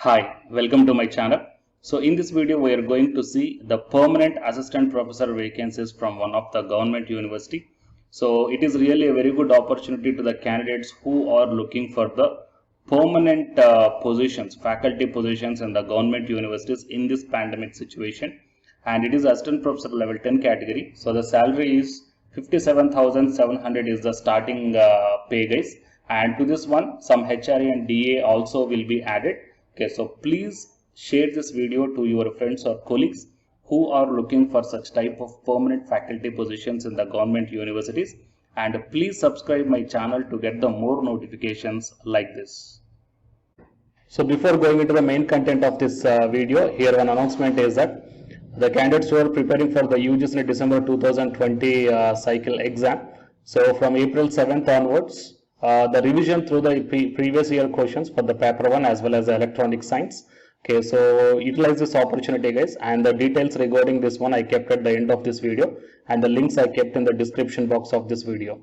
Hi, welcome to my channel. So in this video we are going to see the permanent assistant professor vacancies from one of the government university. So it is really a very good opportunity to the candidates who are looking for the permanent positions, faculty positions in the government universities in this pandemic situation. And it is assistant professor level 10 category. So the salary is 57,700 is the starting pay, guys. And to this one some HRA and DA also will be added. Okay, so please share this video to your friends or colleagues who are looking for such type of permanent faculty positions in the government universities, and please subscribe my channel to get the more notifications like this. So before going into the main content of this video, here one announcement is that the candidates who are preparing for the UGC December 2020 cycle exam, so from April 7th onwards, the revision through the previous year questions for the paper 1 as well as the electronic science. Okay, so utilize this opportunity, guys, and the details regarding this one I kept at the end of this video, and the links I kept in the description box of this video.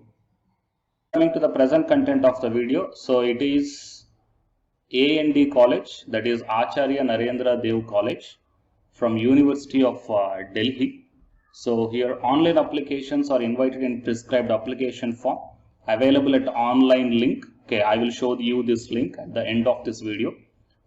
Coming to the present content of the video, so it is A&D College, that is Acharya Narendra Dev College from University of Delhi. So here online applications are invited in prescribed application form, available at online link. Okay, I will show you this link at the end of this video.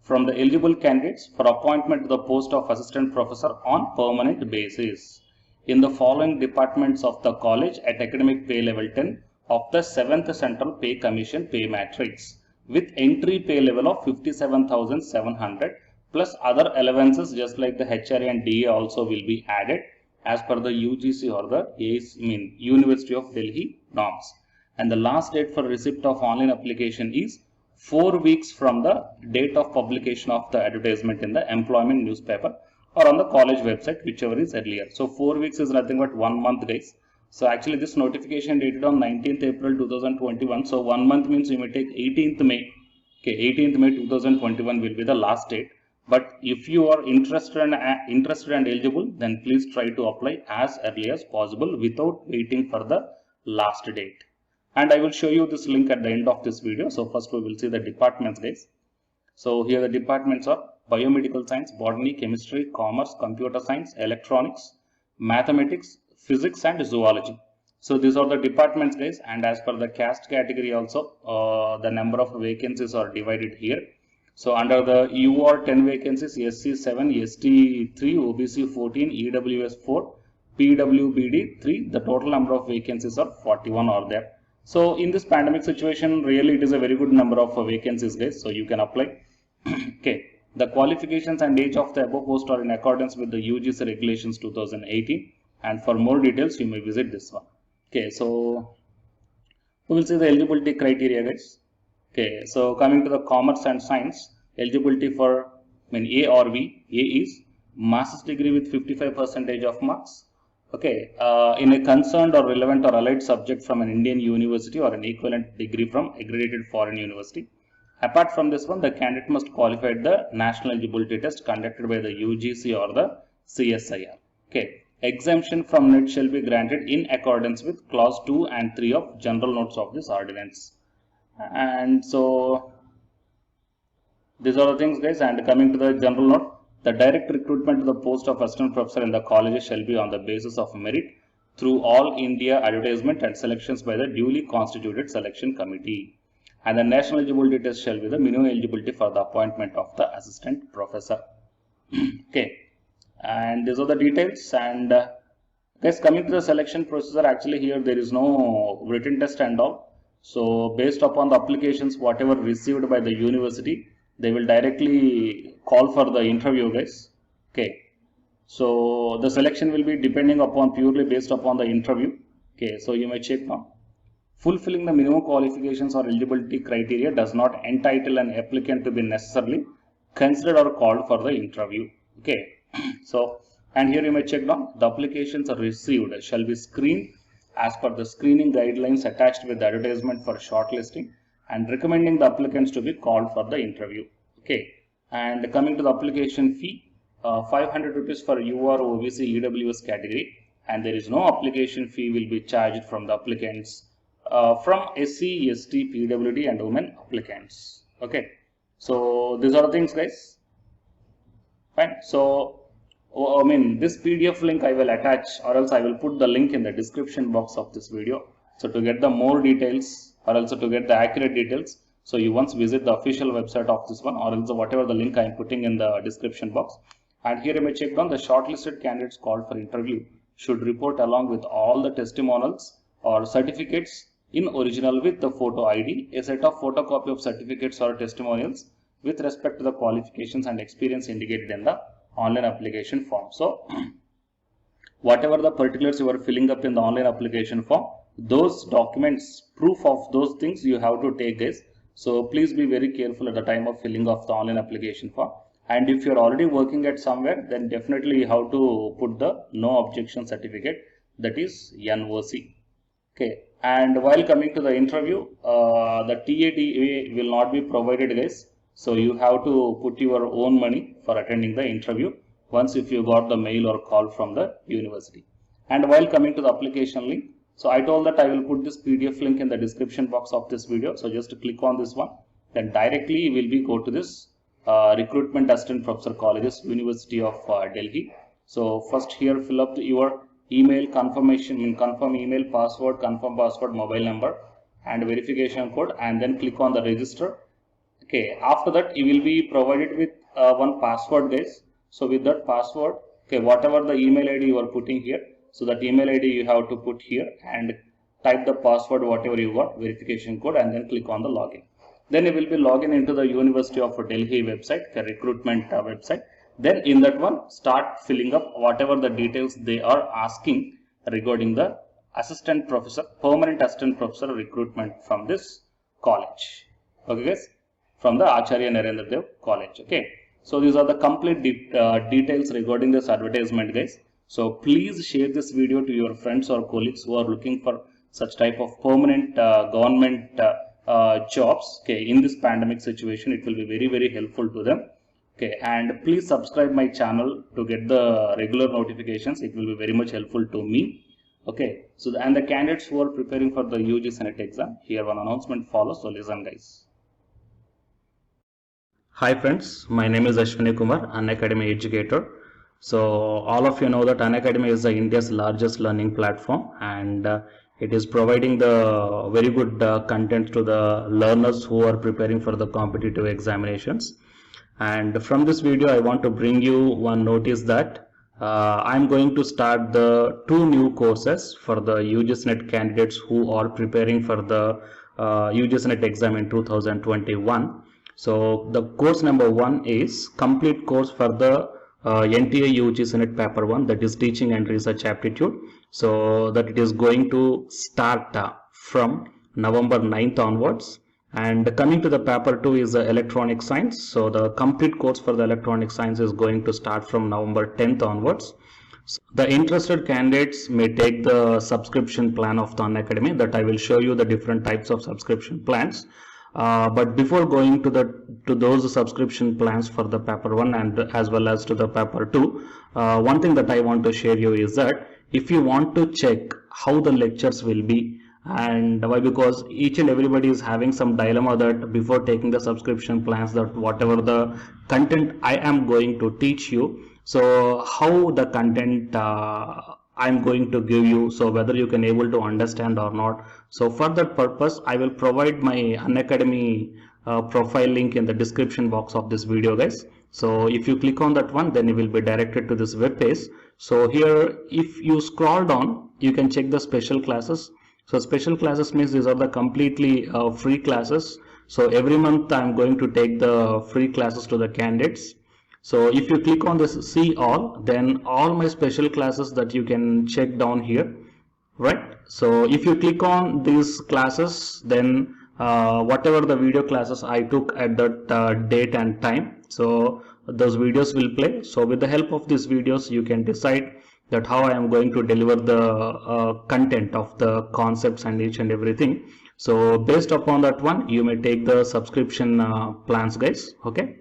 From the eligible candidates for appointment to the post of assistant professor on permanent basis in the following departments of the college at academic pay level 10 of the 7th Central Pay Commission pay matrix, with entry pay level of 57,700 plus other allowances just like the HRA and DA also will be added as per the UGC or the University of Delhi norms. And the last date for receipt of online application is 4 weeks from the date of publication of the advertisement in the employment newspaper or on the college website, whichever is earlier. So 4 weeks is nothing but 1 month, guys. So actually this notification dated on 19th April 2021. So 1 month means you may take 18th May. Okay, 18th May 2021 will be the last date. But if you are interested and eligible, then please try to apply as early as possible without waiting for the last date. And I will show you this link at the end of this video. So first we will see the departments, guys. So here the departments are biomedical science, botany, chemistry, commerce, computer science, electronics, mathematics, physics and zoology. So these are the departments, guys, and as per the caste category also the number of vacancies are divided here. So under the UR 10 vacancies, SC 7, ST 3, OBC 14, EWS 4, PWBD 3, the total number of vacancies are 41 are there. So in this pandemic situation, really it is a very good number of vacancies, guys, so you can apply. Okay, the qualifications and age of the above post are in accordance with the UGC regulations 2018, and for more details you may visit this one. Okay, so we will see the eligibility criteria, guys. Okay, so coming to the commerce and science, eligibility for A or B. A is master's degree with 55% of marks. Okay, in a concerned or relevant or allied subject from an Indian university or an equivalent degree from accredited foreign university. Apart from this one, the candidate must qualify at the national eligibility test conducted by the UGC or the CSIR. Okay, exemption from NET shall be granted in accordance with clause 2 and 3 of general notes of this ordinance. And so these are the things, guys. And coming to the general note, the direct recruitment to the post of assistant professor in the colleges shall be on the basis of merit through all India advertisement and selections by the duly constituted selection committee. And the national eligibility test shall be the minimum eligibility for the appointment of the assistant professor. Okay, and these are the details. And guys, coming to the selection procedure, actually here there is no written test and all. So based upon the applications whatever received by the university, they will directly call for the interview, guys. Okay, so the selection will be depending upon purely based upon the interview. Okay, so you may check now. Fulfilling the minimum qualifications or eligibility criteria does not entitle an applicant to be necessarily considered or called for the interview. Okay, so and here you may check down, the applications are received shall be screened as per the screening guidelines attached with the advertisement for shortlisting, and recommending the applicants to be called for the interview. Okay, and coming to the application fee, 500 rupees for UR, OBC, EWS category, and there is no application fee will be charged from the applicants from SC, ST, PWD and women applicants. Okay, so these are the things, guys. Fine. So I mean, this PDF link I will attach, or else I will put the link in the description box of this video. So to get the more details, or also to get the accurate details, so you once visit the official website of this one, or else whatever the link I am putting in the description box. And here you may check down the shortlisted candidates called for interview should report along with all the testimonials or certificates in original with the photo ID, a set of photocopy of certificates or testimonials with respect to the qualifications and experience indicated in the online application form. So whatever the particulars you are filling up in the online application form, those documents, proof of those things you have to take, guys. So please be very careful at the time of filling of the online application form. And if you're already working at somewhere, then definitely you have to put the no objection certificate, that is NOC. Okay. And while coming to the interview, the TATA will not be provided, guys. So you have to put your own money for attending the interview once if you got the mail or call from the university. And while coming to the application link, so I told that I will put this PDF link in the description box of this video. So just click on this one, then directly you will be go to this Recruitment Assistant Professor Colleges, University of Delhi. So first here fill up your email confirmation, confirm email, password, confirm password, mobile number and verification code, and then click on the register. Okay, after that you will be provided with one password, guys. So with that password, okay, whatever the email ID you are putting here, so that email ID you have to put here and type the password whatever you got, verification code, and then click on the login. Then you will be logging into the University of Delhi website, the recruitment website. Then in that one, start filling up whatever the details they are asking regarding the assistant professor, permanent assistant professor recruitment from this college. Okay, guys, from the Acharya Narendra Dev College. Okay, so these are the complete details regarding this advertisement, guys. So please share this video to your friends or colleagues who are looking for such type of permanent government jobs. Okay, in this pandemic situation, it will be very, very helpful to them. Okay, and please subscribe my channel to get the regular notifications. It will be very much helpful to me. Okay, so and the candidates who are preparing for the UG Senate exam, here one announcement follows. So listen, guys. Hi friends, my name is Ashwini Kumar, Unacademy educator. So all of you know that Unacademy is India's largest learning platform, and it is providing the very good content to the learners who are preparing for the competitive examinations. And from this video, I want to bring you one notice that I'm going to start the 2 new courses for the UGCNET candidates who are preparing for the UGCNET exam in 2021. So the course number 1 is complete course for the NTA UGCNET paper 1, that is teaching and research aptitude. So that it is going to start from November 9th onwards. And coming to the paper 2 is the electronic science. So the complete course for the electronic science is going to start from November 10th onwards. So the interested candidates may take the subscription plan of the Unacademy, that I will show you the different types of subscription plans. But before going to those subscription plans for the paper 1 and as well as to the paper 2, one thing that I want to share you is that if you want to check how the lectures will be, and why, because each and everybody is having some dilemma that before taking the subscription plans, that whatever the content I am going to teach you, so how the content I'm going to give you, so whether you can able to understand or not. So for that purpose, I will provide my Unacademy profile link in the description box of this video, guys. So if you click on that one, then you will be directed to this web page. So here, if you scroll down, you can check the special classes. So special classes means these are the completely free classes. So every month I'm going to take the free classes to the candidates. So if you click on this see all, then all my special classes that you can check down here, right? So if you click on these classes, then whatever the video classes I took at that date and time, so those videos will play. So with the help of these videos, you can decide that how I am going to deliver the content of the concepts and each and everything. So based upon that one, you may take the subscription plans, guys. Okay.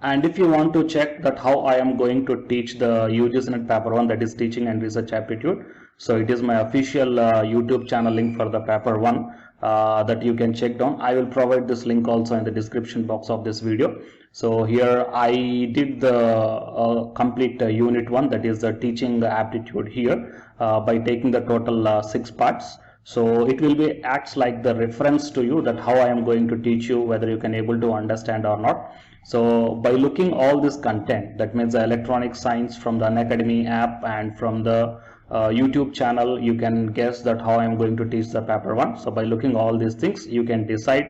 And if you want to check that how I am going to teach the UGCNET paper 1, that is teaching and research aptitude, so it is my official YouTube channel link for the paper 1 that you can check down. I will provide this link also in the description box of this video. So here I did the complete unit 1, that is the teaching aptitude here, by taking the total 6 parts. So it will be acts like the reference to you, that how I am going to teach you, whether you can able to understand or not. So by looking all this content, that means the electronic science from the Unacademy app and from the YouTube channel, you can guess that how I am going to teach the paper 1. So by looking all these things, you can decide